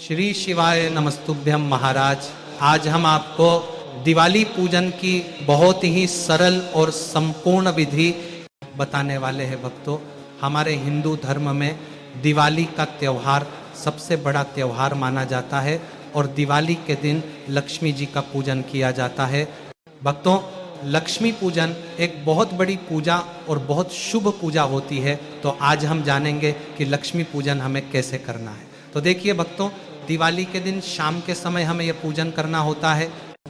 श्री शिवाय नमस्तुभ्यम महाराज। आज हम आपको दिवाली पूजन की बहुत ही सरल और संपूर्ण विधि बताने वाले हैं भक्तों। हमारे हिंदू धर्म में दिवाली का त्यौहार सबसे बड़ा त्यौहार माना जाता है और दिवाली के दिन लक्ष्मी जी का पूजन किया जाता है। भक्तों, लक्ष्मी पूजन एक बहुत बड़ी पूजा और बहुत शुभ पूजा होती है। तो आज हम जानेंगे कि लक्ष्मी पूजन हमें कैसे करना है। तो देखिए भक्तों, दिवाली के दिन शाम के समय हमें यह पूजन करना होता है।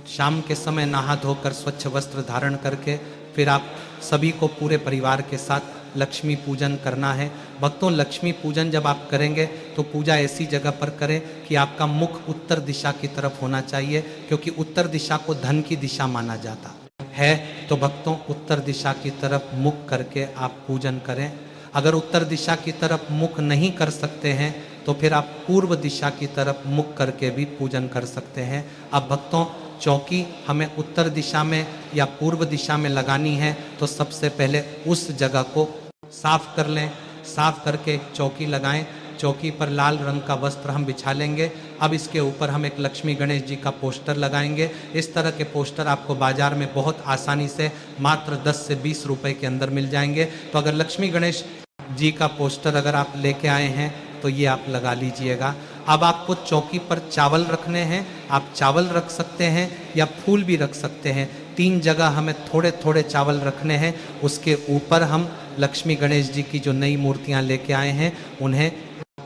शाम के समय नहा धोकर स्वच्छ वस्त्र धारण करके फिर आप सभी को पूरे परिवार के साथ लक्ष्मी पूजन करना है। भक्तों, लक्ष्मी पूजन जब आप करेंगे तो पूजा ऐसी जगह पर करें कि आपका मुख उत्तर दिशा की तरफ होना चाहिए, क्योंकि उत्तर दिशा को धन की दिशा माना जाता है। तो भक्तों, उत्तर दिशा की तरफ मुख करके आप पूजन करें। अगर उत्तर दिशा की तरफ मुख नहीं कर सकते हैं तो फिर आप पूर्व दिशा की तरफ मुख करके भी पूजन कर सकते हैं। अब भक्तों, चौकी हमें उत्तर दिशा में या पूर्व दिशा में लगानी है, तो सबसे पहले उस जगह को साफ कर लें। साफ करके चौकी लगाएं। चौकी पर लाल रंग का वस्त्र हम बिछा लेंगे। अब इसके ऊपर हम एक लक्ष्मी गणेश जी का पोस्टर लगाएंगे। इस तरह के पोस्टर आपको बाजार में बहुत आसानी से मात्र 10 से 20 रुपए के अंदर मिल जाएंगे। तो अगर लक्ष्मी गणेश जी का पोस्टर अगर आप लेके आए हैं तो ये आप लगा लीजिएगा। अब आपको चौकी पर चावल रखने हैं। आप चावल रख सकते हैं या फूल भी रख सकते हैं। 3 जगह हमें थोड़े थोड़े चावल रखने हैं। उसके ऊपर हम लक्ष्मी गणेश जी की जो नई मूर्तियां लेके आए हैं उन्हें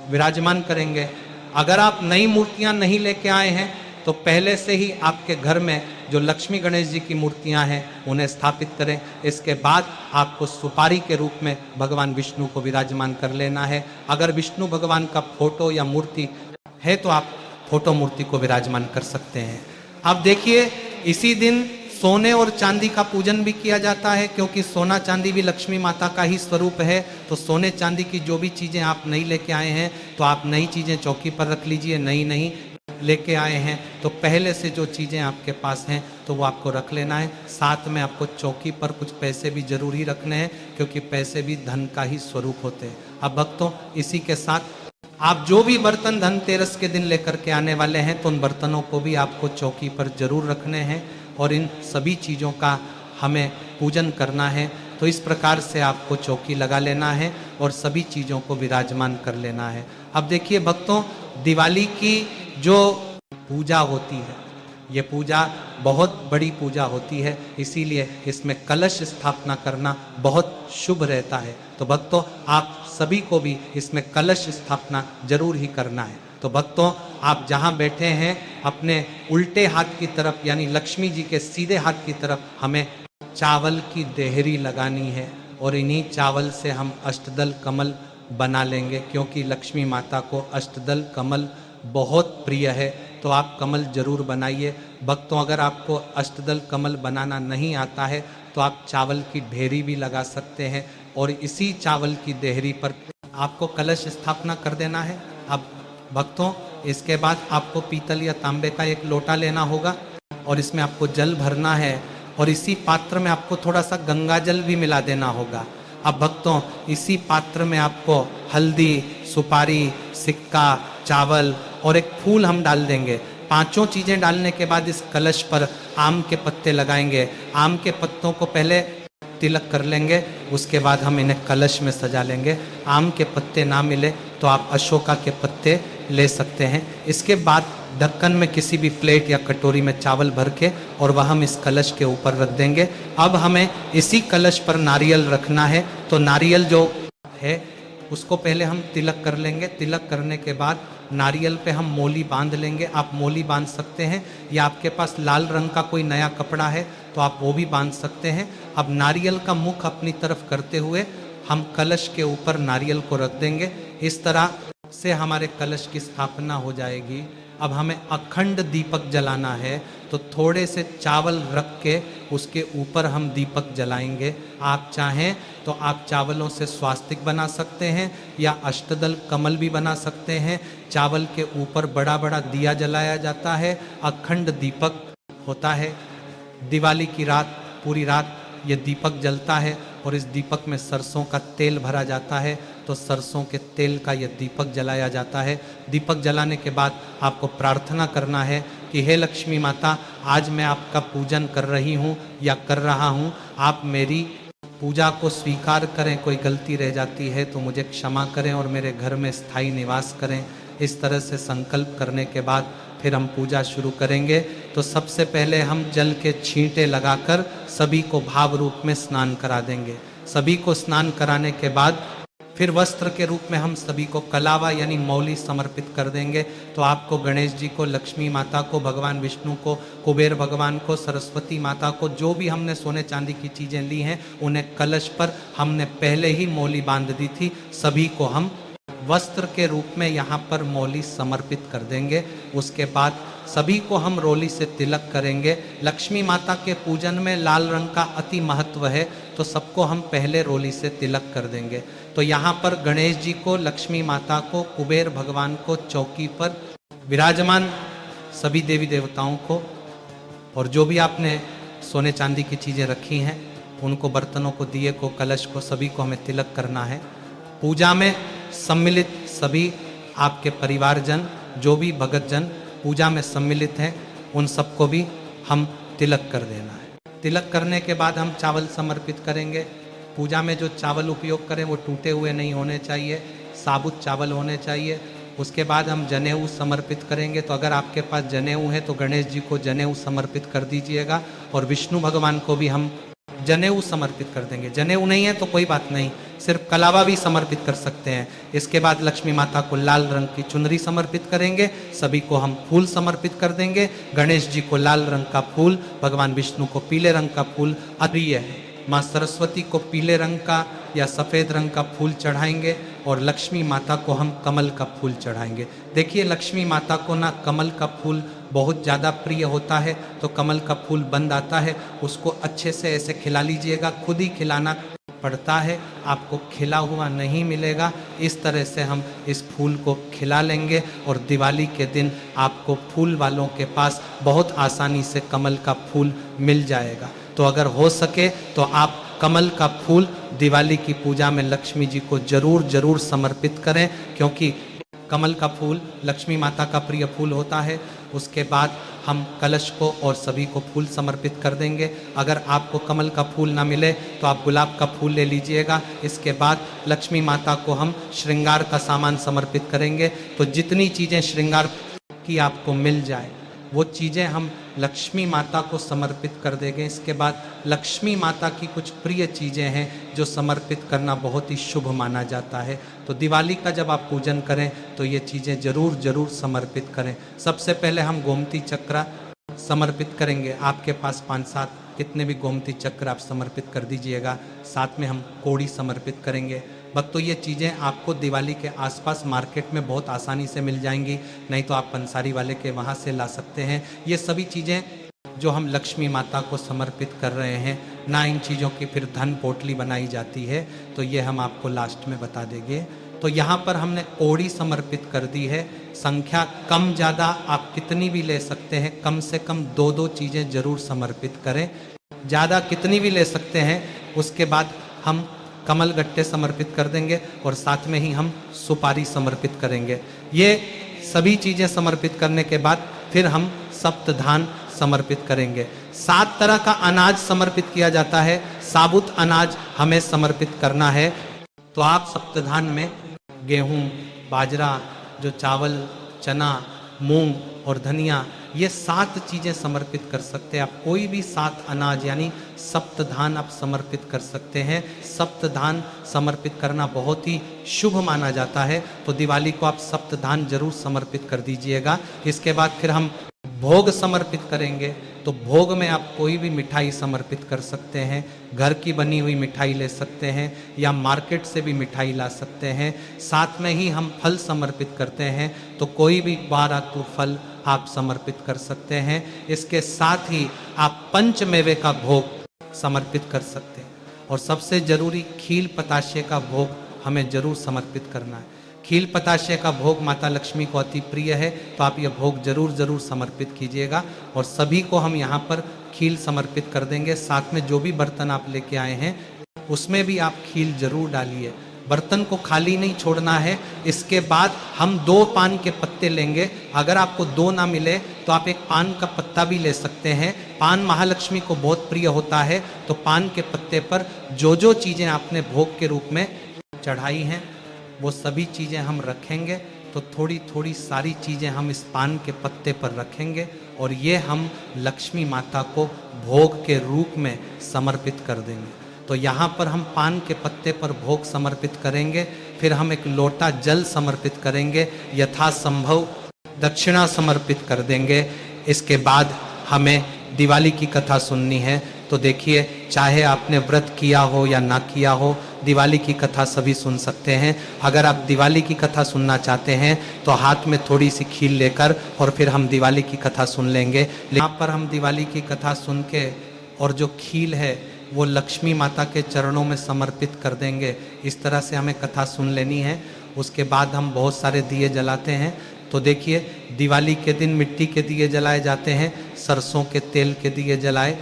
विराजमान करेंगे। अगर आप नई मूर्तियां नहीं लेके आए हैं तो पहले से ही आपके घर में जो लक्ष्मी गणेश जी की मूर्तियां हैं उन्हें स्थापित करें। इसके बाद आपको सुपारी के रूप में भगवान विष्णु को विराजमान कर लेना है। अगर विष्णु भगवान का फोटो या मूर्ति है तो आप फोटो मूर्ति को विराजमान कर सकते हैं। अब देखिए, इसी दिन सोने और चांदी का पूजन भी किया जाता है, क्योंकि सोना चांदी भी लक्ष्मी माता का ही स्वरूप है। तो सोने चांदी की जो भी चीज़ें आप नहीं लेके आए हैं तो आप नई चीज़ें चौकी पर रख लीजिए। नई नहीं लेके आए हैं तो पहले से जो चीज़ें आपके पास हैं तो वो आपको रख लेना है। साथ में आपको चौकी पर कुछ पैसे भी जरूर ही रखने हैं, क्योंकि पैसे भी धन का ही स्वरूप होते हैं। अब भक्तों, इसी के साथ आप जो भी बर्तन धनतेरस के दिन लेकर के आने वाले हैं तो उन बर्तनों को भी आपको चौकी पर जरूर रखने हैं और इन सभी चीज़ों का हमें पूजन करना है। तो इस प्रकार से आपको चौकी लगा लेना है और सभी चीज़ों को विराजमान कर लेना है। अब देखिए भक्तों, दिवाली की जो पूजा होती है ये पूजा बहुत बड़ी पूजा होती है, इसीलिए इसमें कलश स्थापना करना बहुत शुभ रहता है। तो भक्तों, आप सभी को भी इसमें कलश स्थापना जरूर ही करना है। तो भक्तों, आप जहाँ बैठे हैं अपने उल्टे हाथ की तरफ यानी लक्ष्मी जी के सीधे हाथ की तरफ हमें चावल की देहरी लगानी है और इन्हीं चावल से हम अष्टदल कमल बना लेंगे, क्योंकि लक्ष्मी माता को अष्टदल कमल बहुत प्रिय है। तो आप कमल जरूर बनाइए। भक्तों, अगर आपको अष्टदल कमल बनाना नहीं आता है तो आप चावल की ढेरी भी लगा सकते हैं और इसी चावल की देहरी पर आपको कलश स्थापना कर देना है। अब भक्तों, इसके बाद आपको पीतल या तांबे का एक लोटा लेना होगा और इसमें आपको जल भरना है और इसी पात्र में आपको थोड़ा सा गंगा जल भी मिला देना होगा। अब भक्तों, इसी पात्र में आपको हल्दी, सुपारी, सिक्का, चावल और एक फूल हम डाल देंगे। 5 चीज़ें डालने के बाद इस कलश पर आम के पत्ते लगाएंगे। आम के पत्तों को पहले तिलक कर लेंगे, उसके बाद हम इन्हें कलश में सजा लेंगे। आम के पत्ते ना मिले तो आप अशोका के पत्ते ले सकते हैं। इसके बाद ढक्कन में किसी भी प्लेट या कटोरी में चावल भर के और वह हम इस कलश के ऊपर रख देंगे। अब हमें इसी कलश पर नारियल रखना है। तो नारियल जो है उसको पहले हम तिलक कर लेंगे। तिलक करने के बाद नारियल पे हम मोली बांध लेंगे। आप मोली बांध सकते हैं या आपके पास लाल रंग का कोई नया कपड़ा है तो आप वो भी बांध सकते हैं। अब नारियल का मुख अपनी तरफ करते हुए हम कलश के ऊपर नारियल को रख देंगे। इस तरह से हमारे कलश की स्थापना हो जाएगी। अब हमें अखंड दीपक जलाना है, तो थोड़े से चावल रख के उसके ऊपर हम दीपक जलाएंगे। आप चाहें तो आप चावलों से स्वास्तिक बना सकते हैं या अष्टदल कमल भी बना सकते हैं। चावल के ऊपर बड़ा बड़ा दिया जलाया जाता है, अखंड दीपक होता है। दिवाली की रात पूरी रात ये दीपक जलता है और इस दीपक में सरसों का तेल भरा जाता है तो सरसों के तेल का यह दीपक जलाया जाता है। दीपक जलाने के बाद आपको प्रार्थना करना है कि हे लक्ष्मी माता, आज मैं आपका पूजन कर रही हूँ या कर रहा हूँ, आप मेरी पूजा को स्वीकार करें। कोई गलती रह जाती है तो मुझे क्षमा करें और मेरे घर में स्थायी निवास करें। इस तरह से संकल्प करने के बाद फिर हम पूजा शुरू करेंगे। तो सबसे पहले हम जल के छींटे लगाकर सभी को भाव रूप में स्नान करा देंगे। सभी को स्नान कराने के बाद फिर वस्त्र के रूप में हम सभी को कलावा यानी मौली समर्पित कर देंगे। तो आपको गणेश जी को, लक्ष्मी माता को, भगवान विष्णु को, कुबेर भगवान को, सरस्वती माता को, जो भी हमने सोने चांदी की चीज़ें ली हैं उन्हें कलश पर हमने पहले ही मौली बांध दी थी, सभी को हम वस्त्र के रूप में यहाँ पर मौली समर्पित कर देंगे। उसके बाद सभी को हम रोली से तिलक करेंगे। लक्ष्मी माता के पूजन में लाल रंग का अति महत्व है, तो सबको हम पहले रोली से तिलक कर देंगे। तो यहाँ पर गणेश जी को, लक्ष्मी माता को, कुबेर भगवान को, चौकी पर विराजमान सभी देवी देवताओं को, और जो भी आपने सोने चांदी की चीज़ें रखी हैं उनको, बर्तनों को, दिए को, कलश को, सभी को हमें तिलक करना है। पूजा में सम्मिलित सभी आपके परिवारजन, जो भी भगतजन पूजा में सम्मिलित हैं, उन सबको भी हम तिलक कर देना है। तिलक करने के बाद हम चावल समर्पित करेंगे। पूजा में जो चावल उपयोग करें वो टूटे हुए नहीं होने चाहिए, साबुत चावल होने चाहिए। उसके बाद हम जनेऊ समर्पित करेंगे। तो अगर आपके पास जनेऊ है तो गणेश जी को जनेऊ समर्पित कर दीजिएगा, और विष्णु भगवान को भी हम जनेऊ समर्पित कर देंगे। जनेऊ नहीं है तो कोई बात नहीं, सिर्फ कलावा भी समर्पित कर सकते हैं। इसके बाद लक्ष्मी माता को लाल रंग की चुनरी समर्पित करेंगे। सभी को हम फूल समर्पित कर देंगे। गणेश जी को लाल रंग का फूल, भगवान विष्णु को पीले रंग का फूल अप्रिय है। माँ सरस्वती को पीले रंग का या सफ़ेद रंग का फूल चढ़ाएंगे, और लक्ष्मी माता को हम कमल का फूल चढ़ाएंगे। देखिए, लक्ष्मी माता को ना कमल का फूल बहुत ज़्यादा प्रिय होता है, तो कमल का फूल बंद आता है, उसको अच्छे से ऐसे खिला लीजिएगा। खुद ही खिलाना पड़ता है, आपको खिला हुआ नहीं मिलेगा। इस तरह से हम इस फूल को खिला लेंगे, और दिवाली के दिन आपको फूल वालों के पास बहुत आसानी से कमल का फूल मिल जाएगा। तो अगर हो सके तो आप कमल का फूल दिवाली की पूजा में लक्ष्मी जी को जरूर समर्पित करें, क्योंकि कमल का फूल लक्ष्मी माता का प्रिय फूल होता है। उसके बाद हम कलश को और सभी को फूल समर्पित कर देंगे। अगर आपको कमल का फूल ना मिले तो आप गुलाब का फूल ले लीजिएगा। इसके बाद लक्ष्मी माता को हम श्रृंगार का सामान समर्पित करेंगे। तो जितनी चीज़ें श्रृंगार की आपको मिल जाए वो चीज़ें हम लक्ष्मी माता को समर्पित कर देंगे। इसके बाद लक्ष्मी माता की कुछ प्रिय चीज़ें हैं जो समर्पित करना बहुत ही शुभ माना जाता है। तो दिवाली का जब आप पूजन करें तो ये चीज़ें जरूर समर्पित करें। सबसे पहले हम गोमती चक्र समर्पित करेंगे। आपके पास 5-7 कितने भी गोमती चक्र आप समर्पित कर दीजिएगा। साथ में हम कोड़ी समर्पित करेंगे। भक्तों, ये चीज़ें आपको दिवाली के आसपास मार्केट में बहुत आसानी से मिल जाएंगी, नहीं तो आप पंसारी वाले के वहाँ से ला सकते हैं। ये सभी चीज़ें जो हम लक्ष्मी माता को समर्पित कर रहे हैं, ना इन चीज़ों की फिर धन पोटली बनाई जाती है, तो ये हम आपको लास्ट में बता देंगे। तो यहाँ पर हमने कोड़ी समर्पित कर दी है। संख्या कम ज़्यादा आप कितनी भी ले सकते हैं, कम से कम 2-2 चीज़ें जरूर समर्पित करें। ज़्यादा कितनी भी ले सकते हैं। उसके बाद हम कमल गट्टे समर्पित कर देंगे, और साथ में ही हम सुपारी समर्पित करेंगे। ये सभी चीज़ें समर्पित करने के बाद फिर हम सप्तधान समर्पित करेंगे। 7 तरह का अनाज समर्पित किया जाता है। साबुत अनाज हमें समर्पित करना है। तो आप सप्तधान में गेहूँ, बाजरा, जो चावल, चना, मूंग और धनिया, ये 7 चीज़ें समर्पित कर सकते हैं। आप कोई भी 7 अनाज यानी सप्तधान आप समर्पित कर सकते हैं। सप्तधान समर्पित करना बहुत ही शुभ माना जाता है। तो दिवाली को आप सप्तधान जरूर समर्पित कर दीजिएगा। इसके बाद फिर हम भोग समर्पित करेंगे। तो भोग में आप कोई भी मिठाई समर्पित कर सकते हैं। घर की बनी हुई मिठाई ले सकते हैं, या मार्केट से भी मिठाई ला सकते हैं। साथ में ही हम फल समर्पित करते हैं, तो कोई भी 12 फल आप समर्पित कर सकते हैं। इसके साथ ही आप पंचमेवे का भोग समर्पित कर सकते हैं। और सबसे जरूरी खील पताशे का भोग हमें जरूर समर्पित करना है। खील पताशे का भोग माता लक्ष्मी को अति प्रिय है, तो आप यह भोग जरूर समर्पित कीजिएगा। और सभी को हम यहाँ पर खील समर्पित कर देंगे। साथ में जो भी बर्तन आप लेके आए हैं उसमें भी आप खील जरूर डालिए। बर्तन को खाली नहीं छोड़ना है। इसके बाद हम 2 पान के पत्ते लेंगे। अगर आपको 2 ना मिले तो आप एक पान का पत्ता भी ले सकते हैं। पान महालक्ष्मी को बहुत प्रिय होता है, तो पान के पत्ते पर जो जो चीज़ें आपने भोग के रूप में चढ़ाई हैं वो सभी चीज़ें हम रखेंगे। तो थोड़ी थोड़ी सारी चीज़ें हम इस पान के पत्ते पर रखेंगे और ये हम लक्ष्मी माता को भोग के रूप में समर्पित कर देंगे। तो यहाँ पर हम पान के पत्ते पर भोग समर्पित करेंगे, फिर हम एक लोटा जल समर्पित करेंगे, यथासंभव दक्षिणा समर्पित कर देंगे। इसके बाद हमें दिवाली की कथा सुननी है। तो देखिए, चाहे आपने व्रत किया हो या ना किया हो, दिवाली की कथा सभी सुन सकते हैं। अगर आप दिवाली की कथा सुनना चाहते हैं तो हाथ में थोड़ी सी खील लेकर और फिर हम दिवाली की कथा सुन लेंगे। यहाँ पर हम दिवाली की कथा सुन के और जो खील है वो लक्ष्मी माता के चरणों में समर्पित कर देंगे। इस तरह से हमें कथा सुन लेनी है। उसके बाद हम बहुत सारे दिए जलाते हैं। तो देखिए, दिवाली के दिन मिट्टी के दिए जलाए जाते हैं, सरसों के तेल के दिए जलाए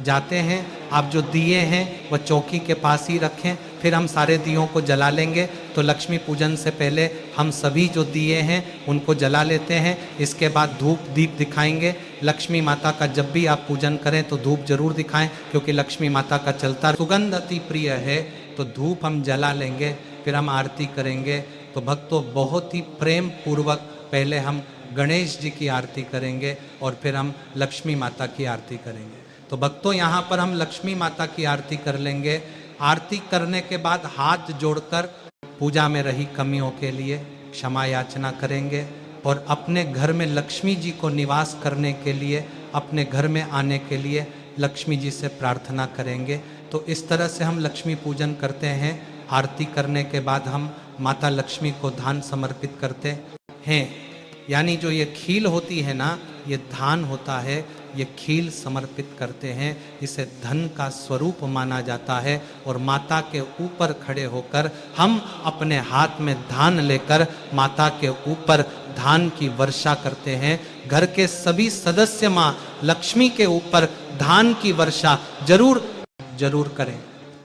जाते हैं। आप जो दिए हैं वह चौकी के पास ही रखें, फिर हम सारे दियों को जला लेंगे। तो लक्ष्मी पूजन से पहले हम सभी जो दिए हैं उनको जला लेते हैं। इसके बाद धूप दीप दिखाएंगे। लक्ष्मी माता का जब भी आप पूजन करें तो धूप जरूर दिखाएं, क्योंकि लक्ष्मी माता का चलता सुगंध अति प्रिय है। तो धूप हम जला लेंगे, फिर हम आरती करेंगे। तो भक्तों, बहुत ही प्रेम पूर्वक पहले हम गणेश जी की आरती करेंगे और फिर हम लक्ष्मी माता की आरती करेंगे। तो भक्तों, यहाँ पर हम लक्ष्मी माता की आरती कर लेंगे। आरती करने के बाद हाथ जोड़कर पूजा में रही कमियों के लिए क्षमा याचना करेंगे और अपने घर में लक्ष्मी जी को निवास करने के लिए, अपने घर में आने के लिए लक्ष्मी जी से प्रार्थना करेंगे। तो इस तरह से हम लक्ष्मी पूजन करते हैं। आरती करने के बाद हम माता लक्ष्मी को धान समर्पित करते हैं। यानी जो ये खील होती है ना, ये धान होता है, ये खील समर्पित करते हैं। इसे धन का स्वरूप माना जाता है और माता के ऊपर खड़े होकर हम अपने हाथ में धान लेकर माता के ऊपर धान की वर्षा करते हैं। घर के सभी सदस्य माँ लक्ष्मी के ऊपर धान की वर्षा जरूर जरूर करें।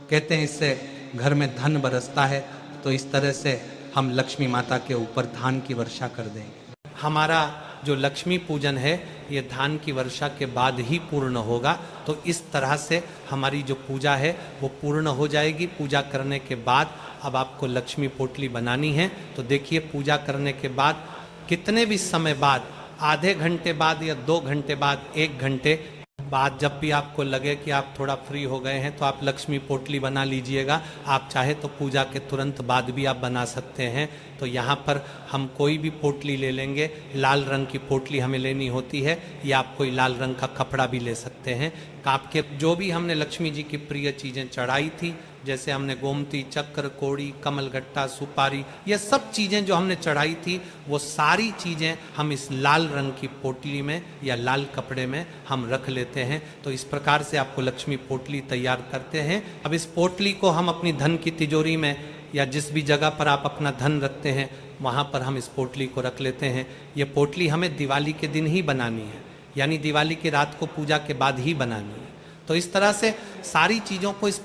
कहते हैं इससे घर में धन बरसता है। तो इस तरह से हम लक्ष्मी माता के ऊपर धान की वर्षा कर देंगे। हमारा जो लक्ष्मी पूजन है ये धान की वर्षा के बाद ही पूर्ण होगा। तो इस तरह से हमारी जो पूजा है वो पूर्ण हो जाएगी। पूजा करने के बाद अब आपको लक्ष्मी पोटली बनानी है। तो देखिए, पूजा करने के बाद कितने भी समय बाद, आधे घंटे बाद या 2 घंटे बाद, 1 घंटे बाद, जब भी आपको लगे कि आप थोड़ा फ्री हो गए हैं तो आप लक्ष्मी पोटली बना लीजिएगा। आप चाहे तो पूजा के तुरंत बाद भी आप बना सकते हैं। तो यहाँ पर हम कोई भी पोटली ले लेंगे। लाल रंग की पोटली हमें लेनी होती है, या आप कोई लाल रंग का कपड़ा भी ले सकते हैं। आपके जो भी हमने लक्ष्मी जी की प्रिय चीज़ें चढ़ाई थी, जैसे हमने गोमती, चक्र, कोड़ी, कमलगट्टा, सुपारी, ये सब चीज़ें जो हमने चढ़ाई थी वो सारी चीज़ें हम इस लाल रंग की पोटली में या लाल कपड़े में हम रख लेते हैं। तो इस प्रकार से आपको लक्ष्मी पोटली तैयार करते हैं। अब इस पोटली को हम अपनी धन की तिजोरी में या जिस भी जगह पर आप अपना धन रखते हैं वहाँ पर हम इस पोटली को रख लेते हैं। ये पोटली हमें दिवाली के दिन ही बनानी है, यानी दिवाली की रात को पूजा के बाद ही बनानी है। तो इस तरह से सारी चीज़ों को इस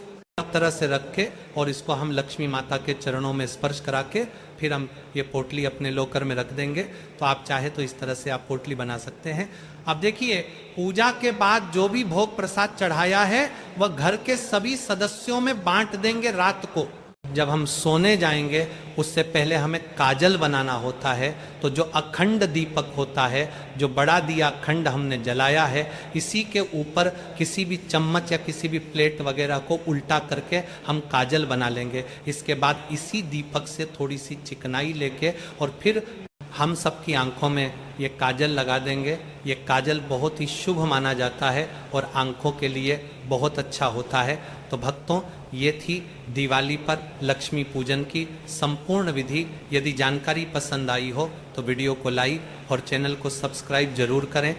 तरह से रख के और इसको हम लक्ष्मी माता के चरणों में स्पर्श करा के फिर हम ये पोटली अपने लॉकर में रख देंगे। तो आप चाहे तो इस तरह से आप पोटली बना सकते हैं। अब देखिए, पूजा के बाद जो भी भोग प्रसाद चढ़ाया है वह घर के सभी सदस्यों में बांट देंगे। रात को जब हम सोने जाएंगे उससे पहले हमें काजल बनाना होता है। तो जो अखंड दीपक होता है, जो बड़ा दिया अखंड हमने जलाया है, इसी के ऊपर किसी भी चम्मच या किसी भी प्लेट वगैरह को उल्टा करके हम काजल बना लेंगे। इसके बाद इसी दीपक से थोड़ी सी चिकनाई लेके और फिर हम सबकी आंखों में ये काजल लगा देंगे। ये काजल बहुत ही शुभ माना जाता है और आंखों के लिए बहुत अच्छा होता है। तो भक्तों, ये थी दिवाली पर लक्ष्मी पूजन की संपूर्ण विधि। यदि जानकारी पसंद आई हो तो वीडियो को लाइक और चैनल को सब्सक्राइब जरूर करें।